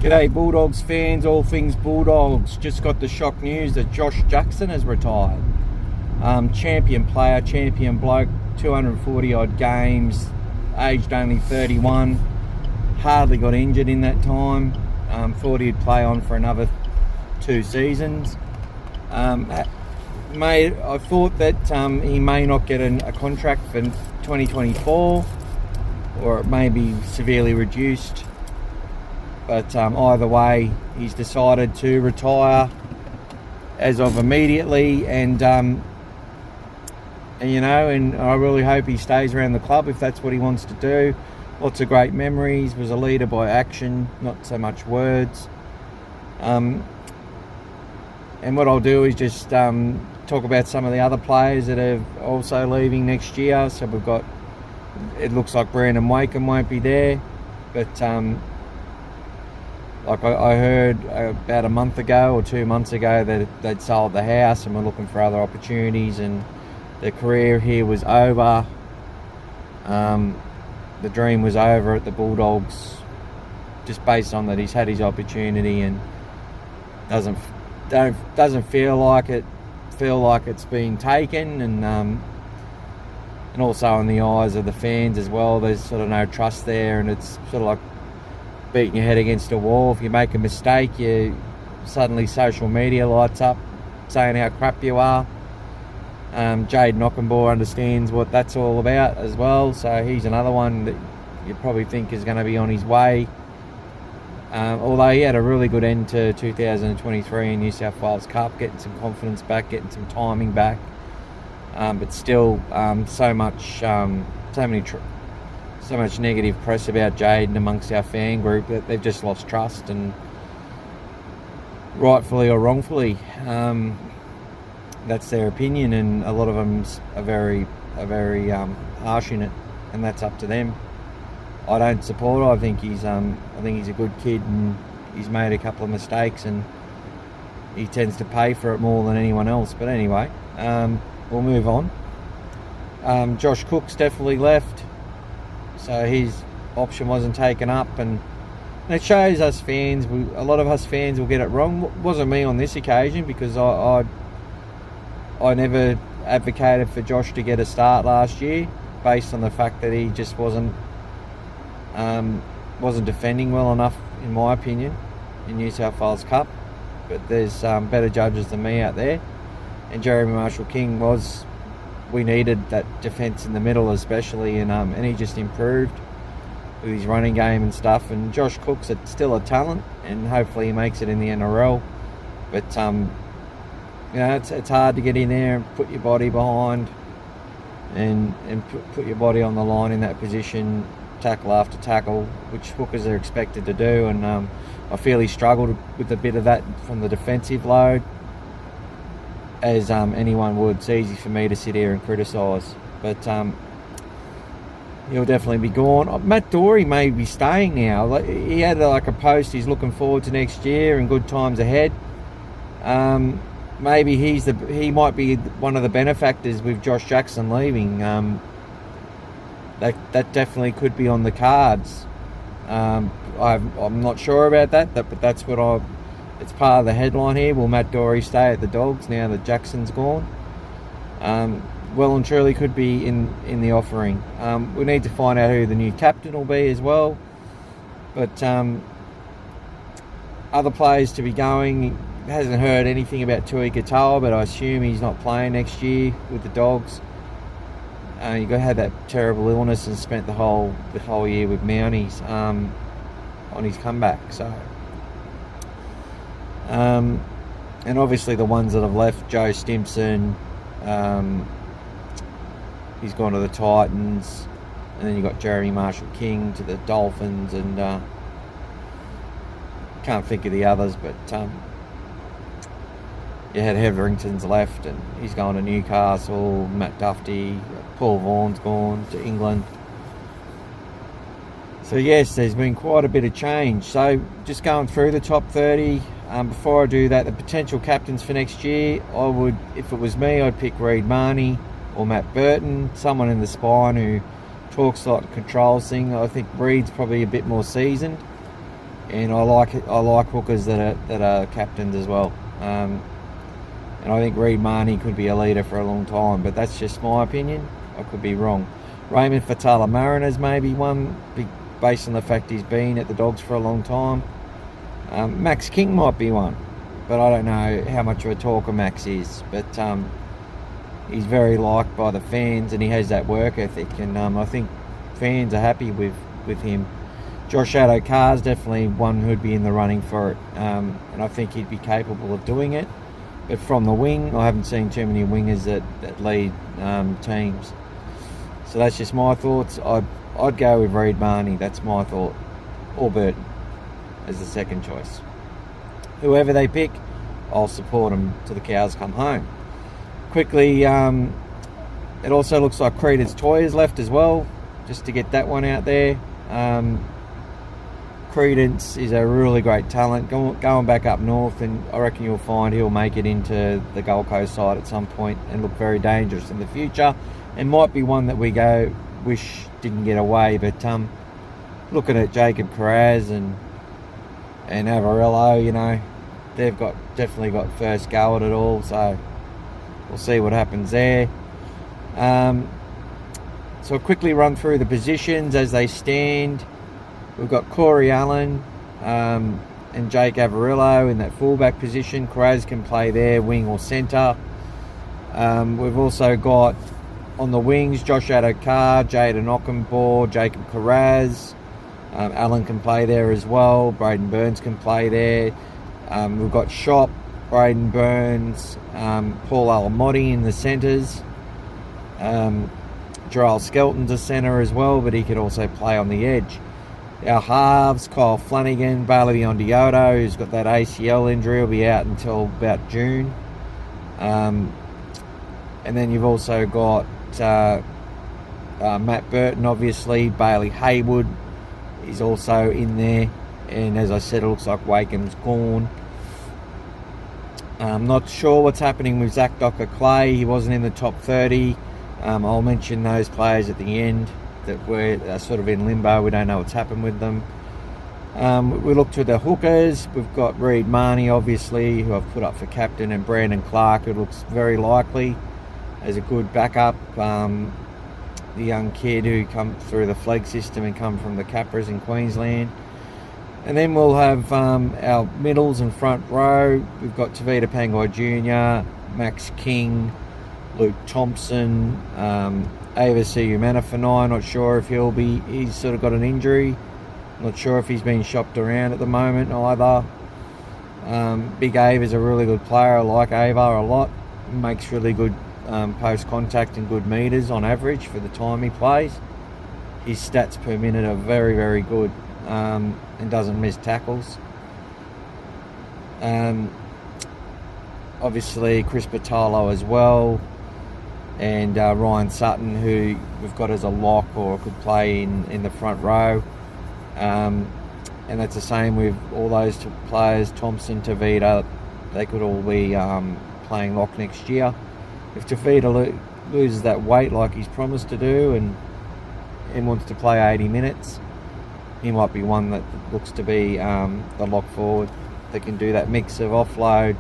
G'day Bulldogs fans, all things Bulldogs. Just got the shock news that Josh Jackson has retired. Champion player, champion bloke, 240 odd games, aged only 31. Hardly got injured in that time. Thought he'd play on for another 2 seasons. I thought that he may not get a contract for 2024, or it may be severely reduced. But either way, he's decided to retire as of immediately, and I really hope he stays around the club if that's what he wants to do. Lots of great memories. Was a leader by action, not so much words. And what I'll do is just talk about some of the other players that are also leaving next year. So we've got, it looks like Brandon Wakem won't be there, but like I heard about a month ago or 2 months ago that they'd sold the house and were looking for other opportunities, and their career here was over. The dream was over at the Bulldogs, just based on that he's had his opportunity and doesn't feel like it's been taken, and also in the eyes of the fans as well, there's sort of no trust there, and it's sort of like beating your head against a wall. If you make a mistake, you suddenly social media lights up saying how crap you are. Jade Knockenbore understands what that's all about as well, so he's another one that you probably think is going to be on his way. Although he had a really good end to 2023 in New South Wales Cup, getting some confidence back, getting some timing back, but still so much negative press about Jaden amongst our fan group that they've just lost trust, and rightfully or wrongfully, that's their opinion, and a lot of them are very harsh in it, and that's up to them. I don't support it. I think he's a good kid, and he's made a couple of mistakes, and he tends to pay for it more than anyone else. But anyway, we'll move on. Josh Cook's definitely left, so his option wasn't taken up, and it shows us fans, a lot of us fans will get it wrong. It wasn't me on this occasion, because I never advocated for Josh to get a start last year, based on the fact that he just wasn't defending well enough, in my opinion, in New South Wales Cup. But there's better judges than me out there, and Jeremy Marshall-King we needed that defence in the middle especially, and he just improved with his running game and stuff. And Josh Cook's still a talent, and hopefully he makes it in the NRL. But it's hard to get in there and put your body behind and put your body on the line in that position, tackle after tackle, which hookers are expected to do. And I feel he struggled with a bit of that from the defensive load, as anyone would. It's easy for me to sit here and criticise, but he'll definitely be gone. Matt Doorey may be staying now. He had a post, he's looking forward to next year and good times ahead. Maybe he might be one of the benefactors with Josh Jackson leaving. That definitely could be on the cards. I'm not sure about that, but that's what it's part of the headline here. Will Matt Doorey stay at the Dogs now that Jackson's gone? Well and truly could be in the offering. We need to find out who the new captain will be as well. But other players to be going, hasn't heard anything about Tui Katoa, but I assume he's not playing next year with the Dogs. He had that terrible illness and spent the whole year with Mounties on his comeback. So, and obviously the ones that have left, Joe Stimson, he's gone to the Titans, and then you got Jeremy Marshall-King to the Dolphins, and can't think of the others, but you had Hetherington's left, and he's gone to Newcastle. Matt Duffy, Paul Vaughan's gone to England. So yes, there's been quite a bit of change. So just going through the top 30. Before I do that, the potential captains for next year, if it was me, I'd pick Reid Marnie or Matt Burton, someone in the spine who talks a lot, controls things. I think Reid's probably a bit more seasoned. and I like hookers that are captained as well. And I think Reid Marnie could be a leader for a long time, but that's just my opinion. I could be wrong. Raymond Fatala Mariners maybe one, based on the fact he's been at the Dogs for a long time. Max King might be one, but I don't know how much of a talker Max is. But he's very liked by the fans, and he has that work ethic, and I think fans are happy with him. Josh Addo-Carr's definitely one who'd be in the running for it, and I think he'd be capable of doing it. But from the wing, I haven't seen too many wingers that lead teams. So that's just my thoughts. I'd go with Reid Marnie, that's my thought, or Burton as the second choice. Whoever they pick, I'll support them till the cows come home. Quickly, it also looks like Creedence Toy is left as well, just to get that one out there. Creedence is a really great talent, going back up north, and I reckon you'll find he'll make it into the Gold Coast side at some point and look very dangerous in the future, and might be one that we wish didn't get away. But looking at Jacob Carraz and Avarillo, they've definitely got first go at it all, so we'll see what happens there. So I'll quickly run through the positions as they stand. We've got Corey Allen and Jake Avarillo in that fullback position. Carraz can play there, wing or centre. We've also got on the wings Josh Addo-Carr, Jayden Okunbor, Jacob Carraz. Allen can play there as well. Braden Burns can play there. We've got Shop, Braden Burns, Paul Alamotti in the centres. Jarrell Skelton's a centre as well, but he could also play on the edge. Our halves, Kyle Flanagan, Bailey Ondioto, who's got that ACL injury, will be out until about June. And then you've also got Matt Burton, obviously. Bailey Haywood is also in there. And as I said, it looks like Wakem's gone. I'm not sure what's happening with Zach Docker-Clay. He wasn't in the top 30. I'll mention those players at the end that were sort of in limbo. We don't know what's happened with them. We look to the hookers. We've got Reid Marnie, obviously, who I've put up for captain, and Brandon Clark, who looks very likely as a good backup. The young kid who come through the flag system and come from the Capras in Queensland. And then we'll have our middles and front row. We've got Tavita Pangai Jr., Max King, Luke Thompson, Ava Siumanafenai, not sure if he's sort of got an injury. Not sure if he's been shopped around at the moment either. Big Ava is a really good player. I like Ava a lot. Makes really good post contact and good meters on average for the time he plays. His stats per minute are very, very good, and doesn't miss tackles. Obviously Chris Patalo as well, and Ryan Sutton, who we've got as a lock or could play in the front row. And that's the same with all those players, Thompson, Tavita. They could all be playing lock next year. If Tavita loses that weight like he's promised to do and wants to play 80 minutes, he might be one that looks to be the lock forward that can do that mix of offload,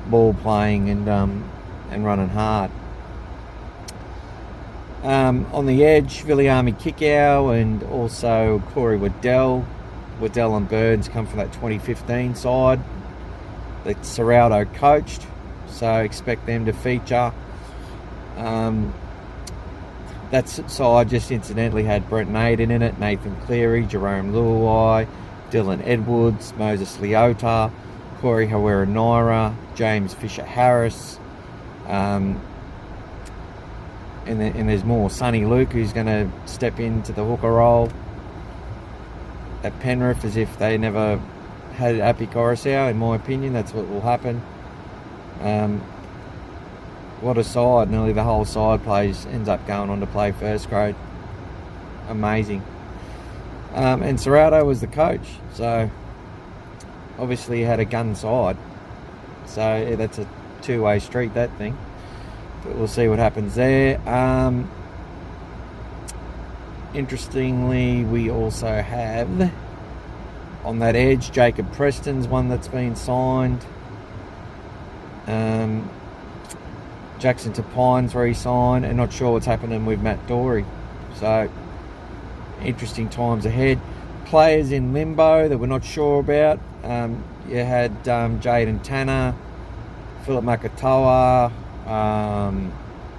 ball playing, and running hard. On the edge, Viliami Kikau and also Corey Waddell. Waddell and Burns come from that 2015 side that Serraldo coached, so expect them to feature. That side just incidentally had Brent Naden in it, Nathan Cleary, Jerome Luai, Dylan Edwards, Moses Leota, Corey Hawera-Naira, James Fisher-Harris, and there's more. Sonny Luke, who's going to step into the hooker role at Penrith, as if they never had Api Coruscant. In my opinion, that's what will happen. What a side. Nearly the whole side ends up going on to play first grade. Amazing. And Serraldo was the coach, so obviously he had a gun side. So yeah, that's a two-way street, that thing. But we'll see what happens there. Interestingly, we also have on that edge. Jacob Preston's one that's been signed. Jackson Tapine's re-signed, and not sure what's happening with Matt Dory. So, interesting times ahead. Players in limbo that we're not sure about. You had Jaden Tanner, Philip Makatoa,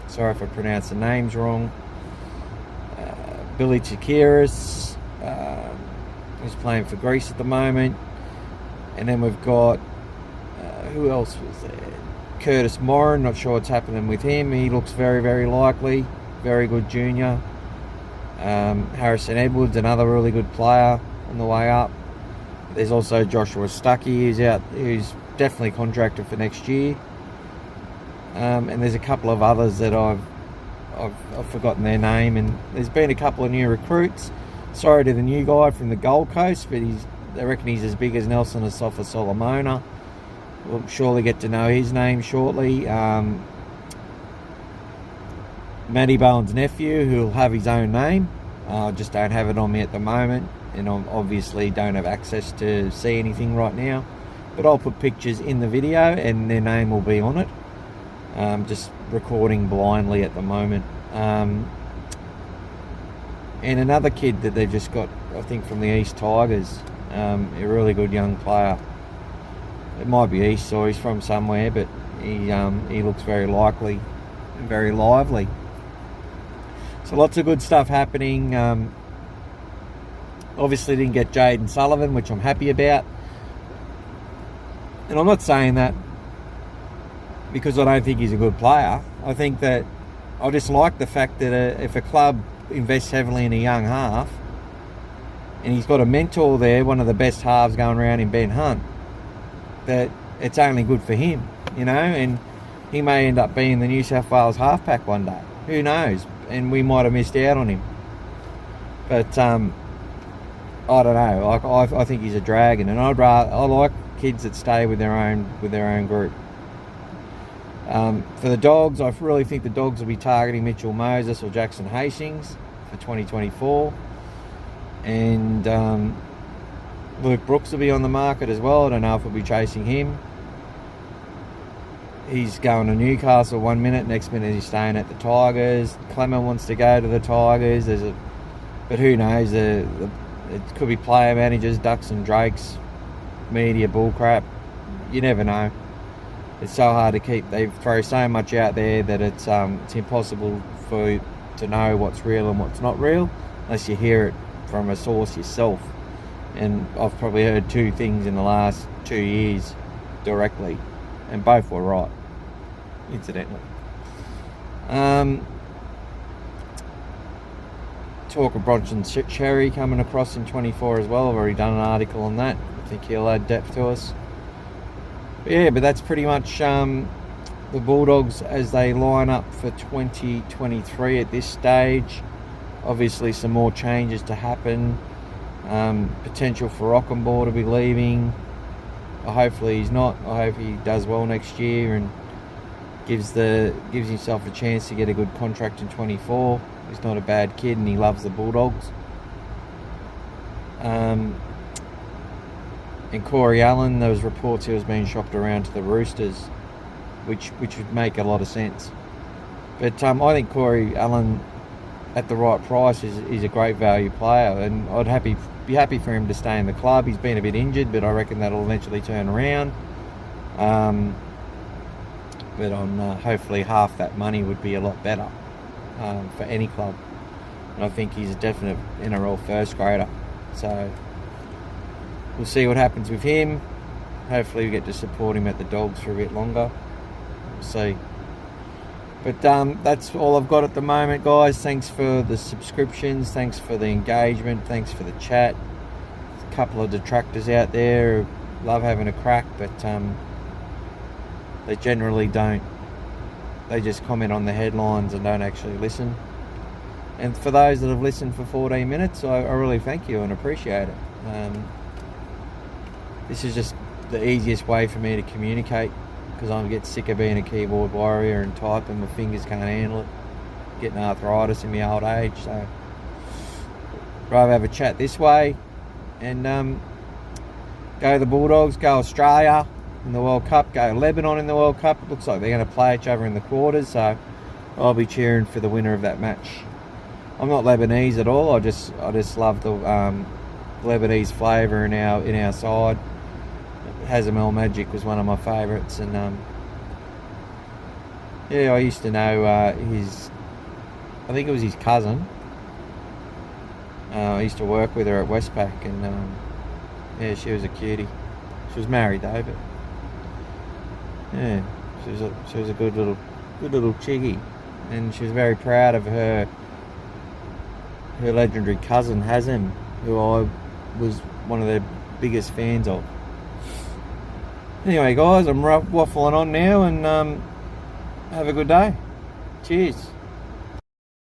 sorry if I pronounced the names wrong, Billy Tsakiris, who's playing for Greece at the moment. And then we've got, who else was there? Curtis Moran, not sure what's happening with him. He looks very, very likely. Very good junior. Harrison Edwards, another really good player on the way up. There's also Joshua Stuckey, who's out, who's definitely contracted for next year. And there's a couple of others that I've forgotten their name. And there's been a couple of new recruits. Sorry to the new guy from the Gold Coast, but I reckon he's as big as Nelson Asafa Solomona. We'll surely get to know his name shortly. Matty Bowen's nephew, who'll have his own name. I just don't have it on me at the moment, and I obviously don't have access to see anything right now. But I'll put pictures in the video, and their name will be on it. Just recording blindly at the moment. And another kid that they've just got, I think, from the East Tigers, a really good young player. It might be East, or he's from somewhere, but he looks very likely and very lively. So lots of good stuff happening. Obviously didn't get Jaden Sullivan, which I'm happy about. And I'm not saying that because I don't think he's a good player. I think that I just like the fact that if a club invests heavily in a young half, and he's got a mentor there, one of the best halves going around in Ben Hunt, that it's only good for him, you know, and he may end up being the New South Wales halfback one day. Who knows? And we might have missed out on him. But I don't know. I think he's a dragon, and I like kids that stay with their own group. For the Dogs, I really think the Dogs will be targeting Mitchell Moses or Jackson Hastings for 2024, and Luke Brooks will be on the market as well. I don't know if we'll be chasing him. He's going to Newcastle 1 minute, next minute he's staying at the Tigers. Clement wants to go to the Tigers. But who knows? It could be player managers, ducks and drakes, media bullcrap. You never know. It's so hard to keep. They throw so much out there that it's impossible to know what's real and what's not real unless you hear it from a source yourself. And I've probably heard 2 things in the last 2 years directly, and both were right, incidentally. Talk of Bronson Cherry coming across in 24 as well. I've already done an article on that. I think he'll add depth to us. But yeah, but that's pretty much the Bulldogs as they line up for 2023 at this stage. Obviously some more changes to happen. Potential for Rockenball to be leaving. Hopefully he's not. I hope he does well next year and gives himself a chance to get a good contract in 24. He's not a bad kid and he loves the Bulldogs. And Corey Allen, there was reports he was being shopped around to the Roosters, which would make a lot of sense. But I think Corey Allen, at the right price, is a great value player, and I'd be happy for him to stay in the club. He's been a bit injured, but I reckon that'll eventually turn around. But on hopefully half that money would be a lot better for any club. And I think he's a definite NRL first grader. So we'll see what happens with him. Hopefully we get to support him at the Dogs for a bit longer. We'll see. But that's all I've got at the moment, guys. Thanks for the subscriptions. Thanks for the engagement. Thanks for the chat. There's a couple of detractors out there who love having a crack, but they generally don't. They just comment on the headlines and don't actually listen. And for those that have listened for 14 minutes, I really thank you and appreciate it. This is just the easiest way for me to communicate, because I get sick of being a keyboard warrior and typing. My fingers can't handle it. Getting arthritis in my old age, so rather have a chat this way. And Go the Bulldogs, go Australia in the World Cup, go Lebanon in the World Cup. It looks like they're going to play each other in the quarters, so I'll be cheering for the winner of that match. I'm not Lebanese at all. I just love the Lebanese flavour in our side. Hazamel Magic was one of my favourites, and yeah, I used to know I think it was his cousin. I used to work with her at Westpac, and yeah, she was a cutie. She was married though, but yeah, she was a good little chickie, and she was very proud of her legendary cousin Hazem, who I was one of their biggest fans of. Anyway, guys, I'm waffling on now, and have a good day. Cheers.